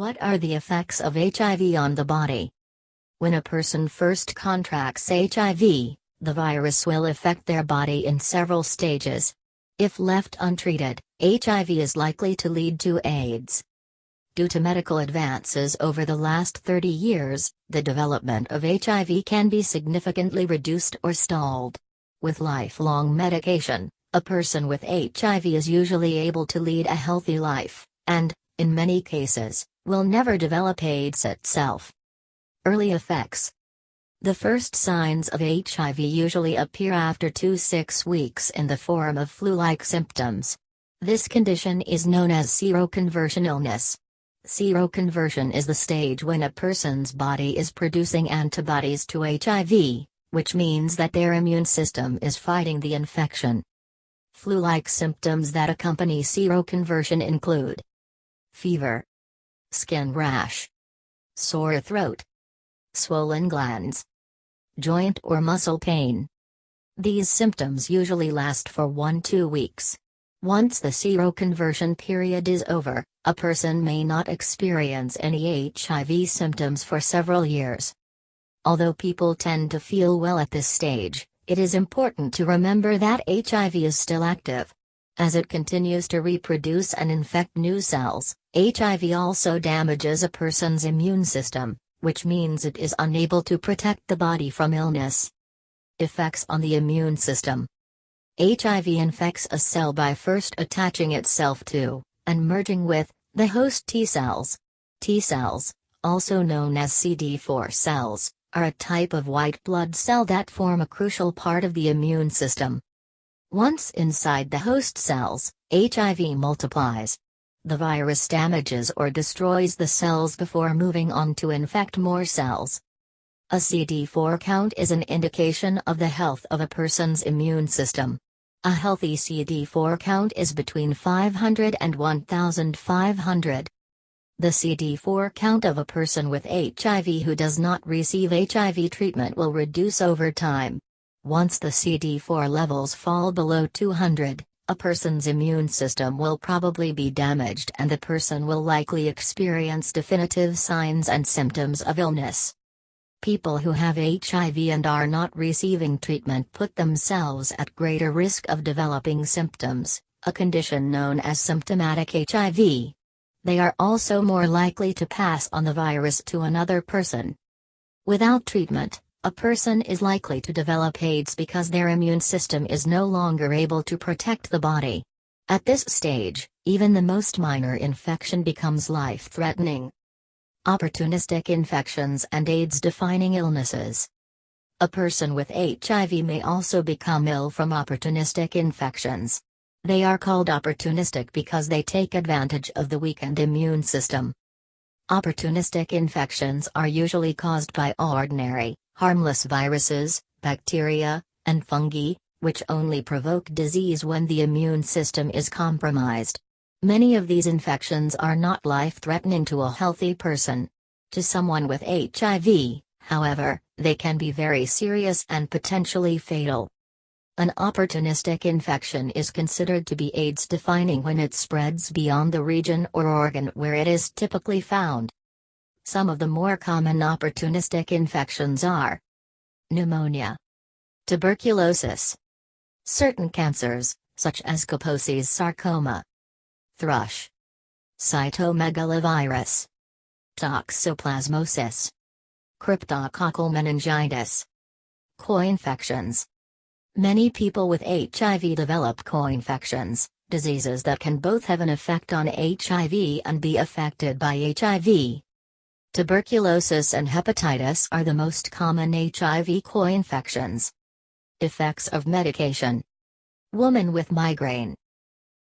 What are the effects of HIV on the body? When a person first contracts HIV, the virus will affect their body in several stages. If left untreated, HIV is likely to lead to AIDS. Due to medical advances over the last 30 years, the development of HIV can be significantly reduced or stalled. With lifelong medication, a person with HIV is usually able to lead a healthy life, and, in many cases, will never develop AIDS itself. Early effects. The first signs of HIV usually appear after 2 to 6 weeks in the form of flu-like symptoms. This condition is known as seroconversion illness. Seroconversion is the stage when a person's body is producing antibodies to HIV, which means that their immune system is fighting the infection. Flu-like symptoms that accompany seroconversion include fever, skin rash, sore throat, swollen glands, joint or muscle pain. These symptoms usually last for 1 to 2 weeks. Once the seroconversion period is over, a person may not experience any HIV symptoms for several years. Although people tend to feel well at this stage, it is important to remember that HIV is still active. As it continues to reproduce and infect new cells, HIV also damages a person's immune system, which means it is unable to protect the body from illness. Effects on the immune system. HIV infects a cell by first attaching itself to, and merging with, the host T cells. T cells, also known as CD4 cells, are a type of white blood cell that form a crucial part of the immune system. Once inside the host cells, HIV multiplies. The virus damages or destroys the cells before moving on to infect more cells. A CD4 count is an indication of the health of a person's immune system. A healthy CD4 count is between 500 and 1,500. The CD4 count of a person with HIV who does not receive HIV treatment will reduce over time. Once the CD4 levels fall below 200, a person's immune system will probably be damaged and the person will likely experience definitive signs and symptoms of illness. People who have HIV and are not receiving treatment put themselves at greater risk of developing symptoms, a condition known as symptomatic HIV. They are also more likely to pass on the virus to another person. Without treatment, a person is likely to develop AIDS because their immune system is no longer able to protect the body. At this stage, even the most minor infection becomes life-threatening. Opportunistic infections and AIDS-defining illnesses. A person with HIV may also become ill from opportunistic infections. They are called opportunistic because they take advantage of the weakened immune system. Opportunistic infections are usually caused by ordinary, harmless viruses, bacteria, and fungi, which only provoke disease when the immune system is compromised. Many of these infections are not life-threatening to a healthy person. To someone with HIV, however, they can be very serious and potentially fatal. An opportunistic infection is considered to be AIDS-defining when it spreads beyond the region or organ where it is typically found. Some of the more common opportunistic infections are pneumonia, tuberculosis, certain cancers, such as Kaposi's sarcoma, thrush, cytomegalovirus, toxoplasmosis, cryptococcal meningitis, co-infections. Many people with HIV develop co-infections, diseases that can both have an effect on HIV and be affected by HIV. Tuberculosis and hepatitis are the most common HIV co-infections. Effects of medication. Woman with migraine.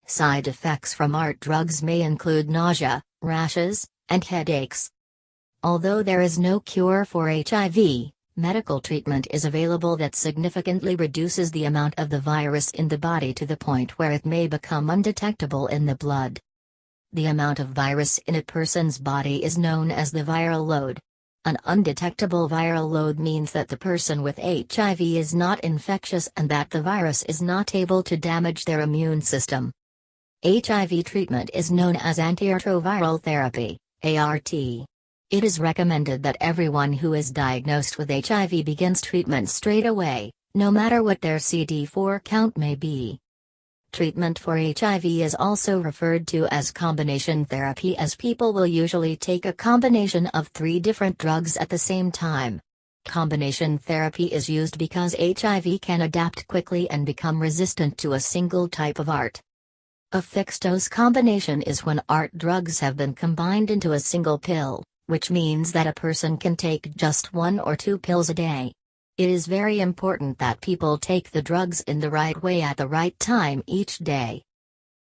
Side effects from ART drugs may include nausea, rashes, and headaches. Although there is no cure for HIV, medical treatment is available that significantly reduces the amount of the virus in the body to the point where it may become undetectable in the blood. The amount of virus in a person's body is known as the viral load. An undetectable viral load means that the person with HIV is not infectious and that the virus is not able to damage their immune system. HIV treatment is known as antiretroviral therapy, ART. It is recommended that everyone who is diagnosed with HIV begins treatment straight away, no matter what their CD4 count may be. Treatment for HIV is also referred to as combination therapy, as people will usually take a combination of 3 different drugs at the same time. Combination therapy is used because HIV can adapt quickly and become resistant to a single type of ART. A fixed-dose combination is when ART drugs have been combined into a single pill, which means that a person can take just 1 or 2 pills a day. It is very important that people take the drugs in the right way at the right time each day.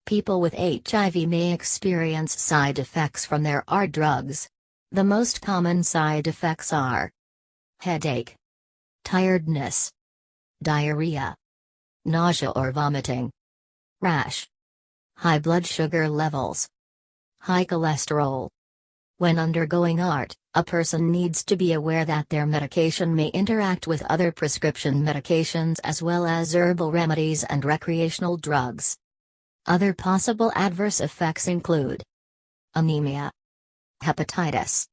People with HIV may experience side effects from their ART drugs. The most common side effects are headache, tiredness, diarrhea, nausea or vomiting, rash, high blood sugar levels, high cholesterol. When undergoing ART, a person needs to be aware that their medication may interact with other prescription medications as well as herbal remedies and recreational drugs. Other possible adverse effects include anemia, hepatitis,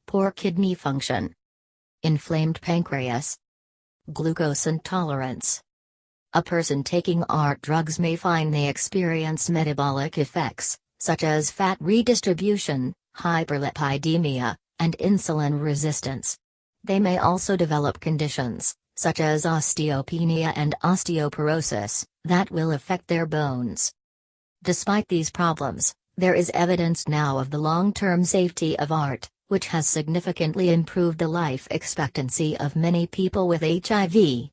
poor kidney function, inflamed pancreas, glucose intolerance. A person taking ART drugs may find they experience metabolic effects, such as fat redistribution, hyperlipidemia, and insulin resistance. They may also develop conditions, such as osteopenia and osteoporosis, that will affect their bones. Despite these problems, there is evidence now of the long-term safety of ART, which has significantly improved the life expectancy of many people with HIV.